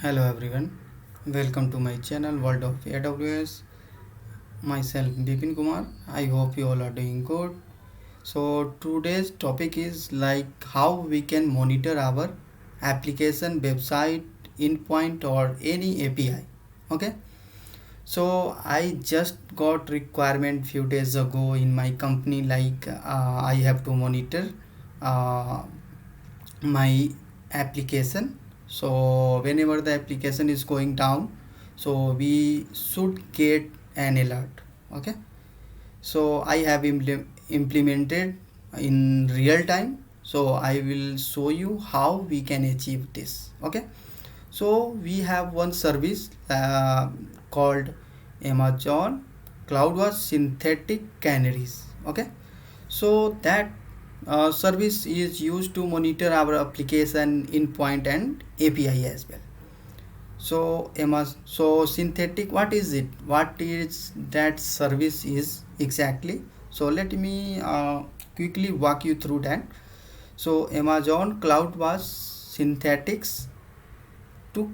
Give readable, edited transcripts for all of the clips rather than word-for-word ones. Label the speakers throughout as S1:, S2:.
S1: Hello everyone, welcome to my channel World of AWS. Myself Bipin Kumar. I hope you all are doing good. So today's topic is like how we can monitor our application, website, endpoint or any API. Okay. So I just got requirement few days ago in my company like I have to monitor uh, my application. So whenever the application is going down, so we should get an alert. Okay. So I have implemented in real time, so I will show you how we can achieve this. Okay. So we have one service called Amazon CloudWatch Synthetic Canaries. Okay. So that service is used to monitor our application endpoint and API as well. So synthetic, what is it? What is that service is exactly? So let me quickly walk you through that. So Amazon CloudWatch Synthetics to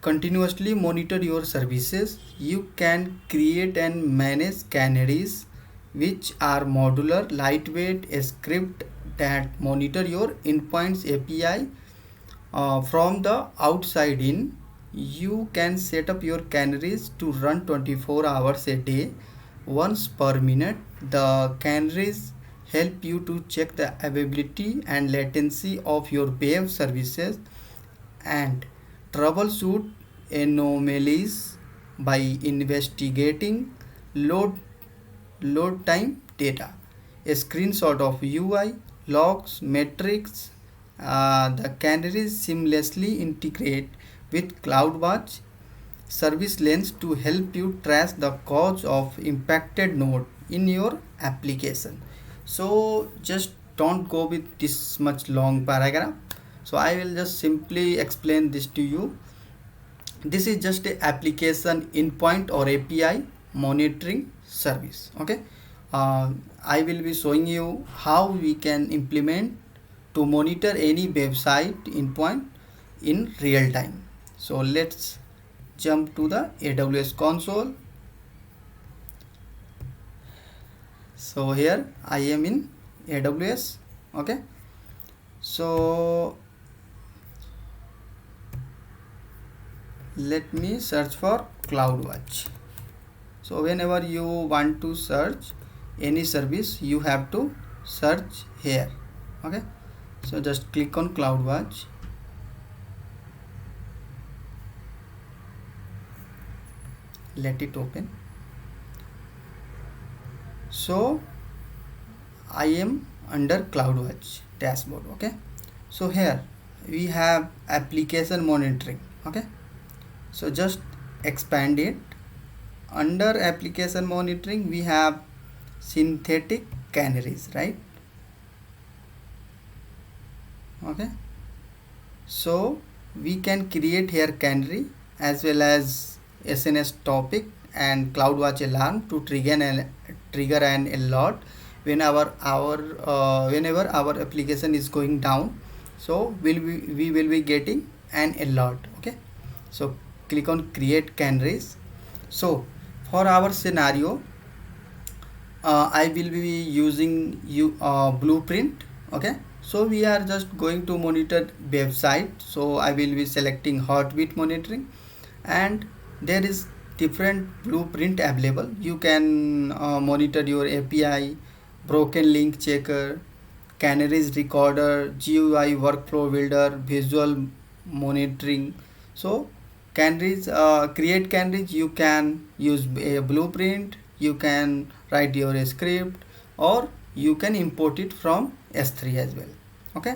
S1: continuously monitor your services. You can create and manage canaries, which are modular, lightweight script that monitor your endpoints API from the outside in. You can set up your canaries to run 24 hours a day, once per minute. The canaries help you to check the availability and latency of your web services and troubleshoot anomalies by investigating load load time data. A screenshot of UI, logs, metrics. The canaries seamlessly integrate with CloudWatch service lanes to help you trace the cause of impacted node in your application. So just don't go with this much long paragraph. So I will just simply explain this to you. This is just a application endpoint or API monitoring service. Okay. I will be showing you how we can implement to monitor any website endpoint in real time. So let's jump to the AWS console. So here I am in AWS. Okay. So let me search for CloudWatch. So whenever you want to search any service, you have to search here. Okay. So just click on CloudWatch. Let it open. So I am under CloudWatch dashboard. Okay. So here we have application monitoring. Okay. So just expand it. Under application monitoring we have synthetic canaries, right? Okay. So we can create here canary as well as SNS topic and CloudWatch alarm to trigger an alert whenever our application is going down. So we will be getting an alert. Okay. So click on create canaries. So for our scenario, I will be using blueprint. Okay. So we are just going to monitor website. So I will be selecting heartbeat monitoring, and there is different blueprint available. You can monitor your API, broken link checker, canaries recorder, GUI workflow builder, visual monitoring. So canaries, create canaries, you can use a blueprint, you can write your script, or you can import it from S3 as well. Okay.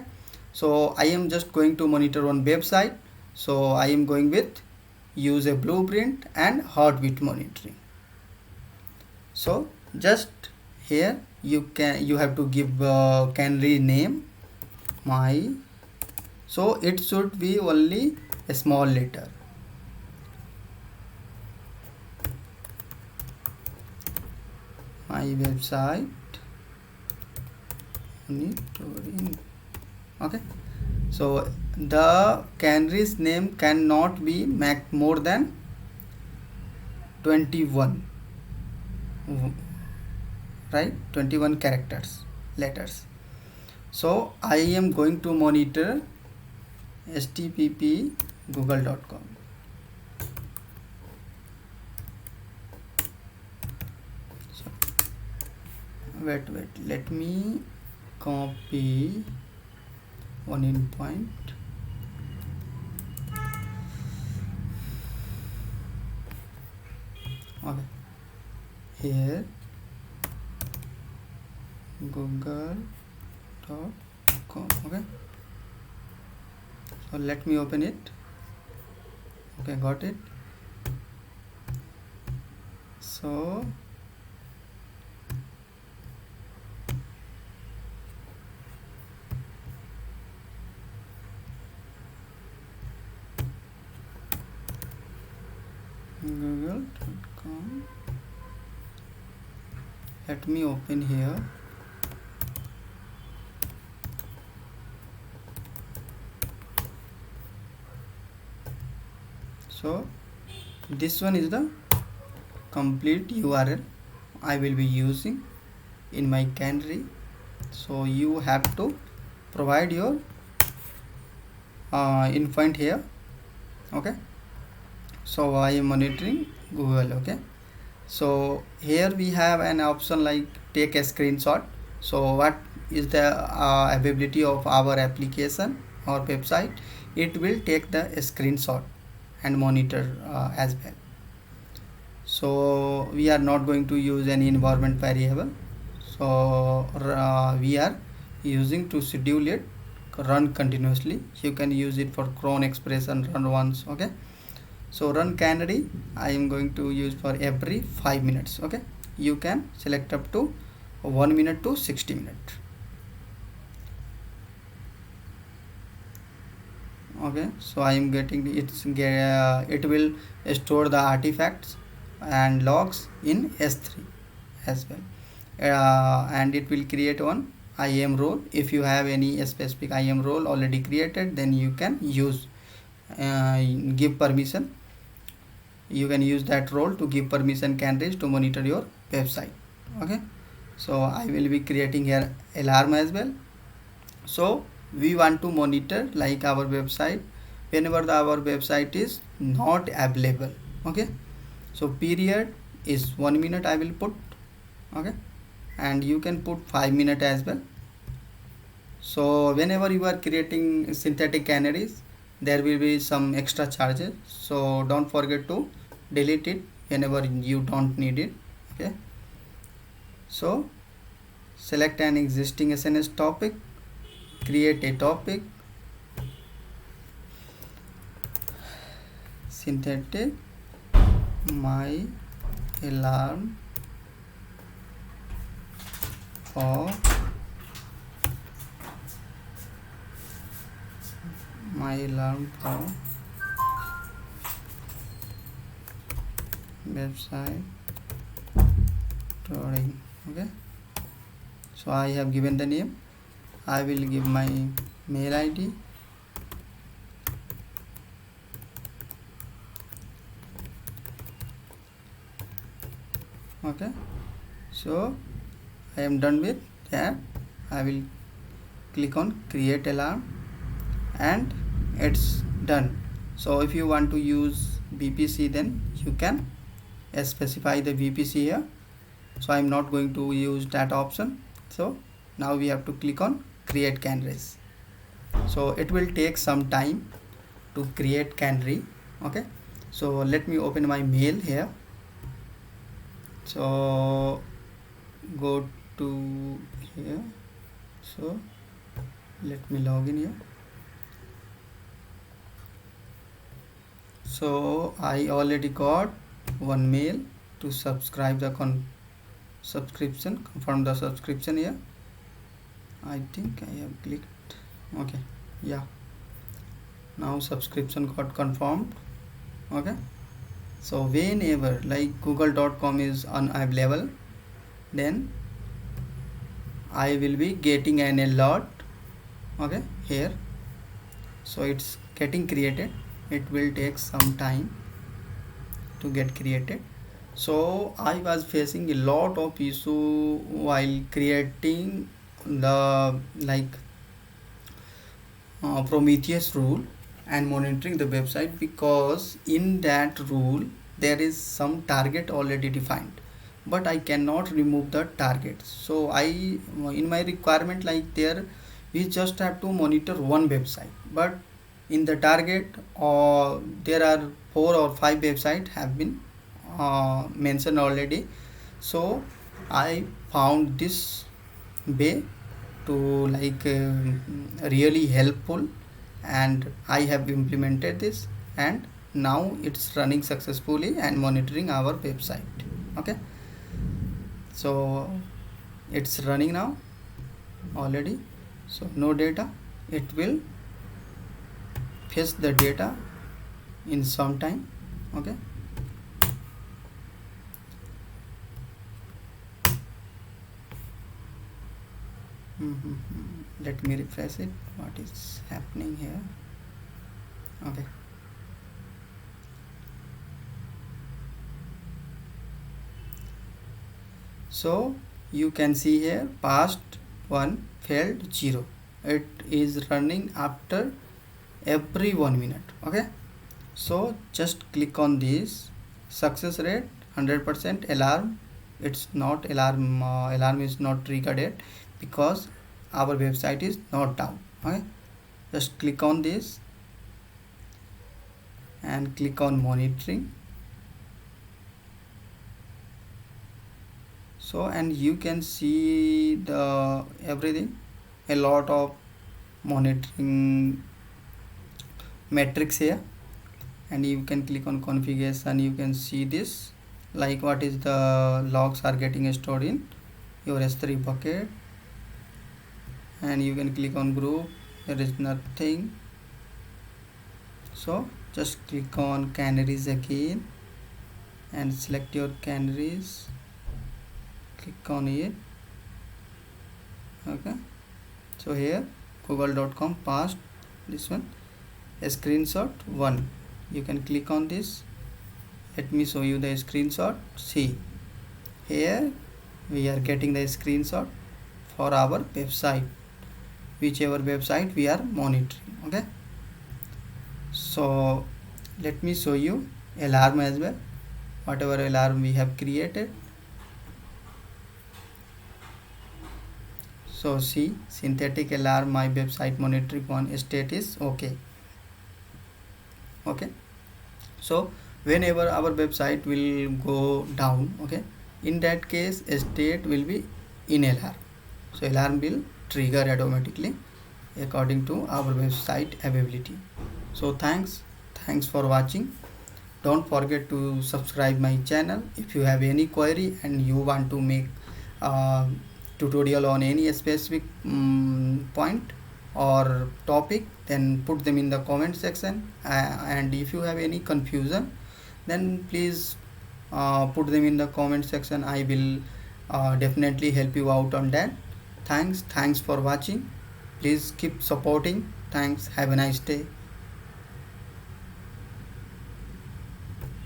S1: So I am just going to monitor on website, so I am going with use a blueprint and heartbeat monitoring. So just here you have to give canary name my, so it should be only a small letter. My website monitoring. Okay. So the canary's name cannot be more than 21, right? 21 characters, letters. So I am going to monitor http google.com. So wait, let me copy one endpoint. Okay, here google.com. Okay, so let me open it. Okay, got it. So google.com, let me open here. So this one is the complete URL I will be using in my canary. So you have to provide your endpoint here. Okay, so I am monitoring Google. Okay, so here we have an option like take a screenshot. So what is the availability of our application or website? It will take the screenshot and monitor as well. So we are not going to use any environment variable. So we are using to schedule it run continuously. You can use it for cron expression run once. Okay, so run canary I am going to use for every 5 minutes. Okay, you can select up to 1 minute to 60 minutes. Okay, so I am getting it will store the artifacts and logs in S3 as well, and it will create one IAM role. If you have any specific IAM role already created, then you can use give permission. You can use that role to give permission canaries to monitor your website. Okay, so I will be creating here alarm as well. So we want to monitor like our website whenever our website is not available. Okay, so period is 1 minute I will put. Okay, and you can put 5 minutes as well. So whenever you are creating synthetic canaries, there will be some extra charges, so don't forget to delete it whenever you don't need it. Okay, so select an existing SNS topic, create a topic, synthetic my alarm for website drawing. Okay, so I have given the name. I will give my mail ID. Okay, so I am done with that. I will click on create alarm and it's done. So if you want to use VPC, then you can specify the VPC here. So I'm not going to use that option. So now we have to click on create canaries. So it will take some time to create canary. Okay, so let me open my mail here. So go to here. So let me log in here. So I already got one mail to subscribe the subscription, confirm the subscription here. I think I have clicked. Okay, yeah, now subscription got confirmed. Okay, so whenever like google.com is unavailable, then I will be getting an alert. Okay, here So it's getting created. It will take some time to get created. So I was facing a lot of issue while creating the like Prometheus rule and monitoring the website, because in that rule there is some target already defined, but I cannot remove the target. So I, in my requirement, like there we just have to monitor one website, but in the target there are 4 or 5 websites have been mentioned already. So I found this way to really helpful, and I have implemented this, and now it's running successfully and monitoring our website. Okay, so it's running now already. So no data, it will fetch the data in some time. Okay, let me refresh it. What is happening here? Okay, so you can see here past 1 failed 0. It is running after every 1 minute. Okay, so just click on this. Success rate 100%. Alarm, it's not alarm, alarm is not triggered yet because our website is not down. Okay, just click on this and click on monitoring. So and you can see the everything, a lot of monitoring metrics here, and you can click on configuration. You can see this, like what is the logs are getting stored in your S3 bucket, and you can click on group. There is nothing. So just click on Canaries again and select your Canaries, click on it. Okay, so here google.com past, this one, a screenshot 1. You can click on this. Let me show you the screenshot. See, here we are getting the screenshot for our website, whichever website we are monitoring. Okay, so let me show you alarm as well, whatever alarm we have created. So see, synthetic alarm, my website monitoring one, state is okay. Okay, so whenever our website will go down, okay, in that case state will be in alarm. So alarm will trigger automatically according to our website availability. So thanks for watching. Don't forget to subscribe my channel. If you have any query and you want to make tutorial on any specific point or topic, then put them in the comment section, and if you have any confusion, then please put them in the comment section. I will definitely help you out on that. Thanks for watching. Please keep supporting. Thanks, have a nice day.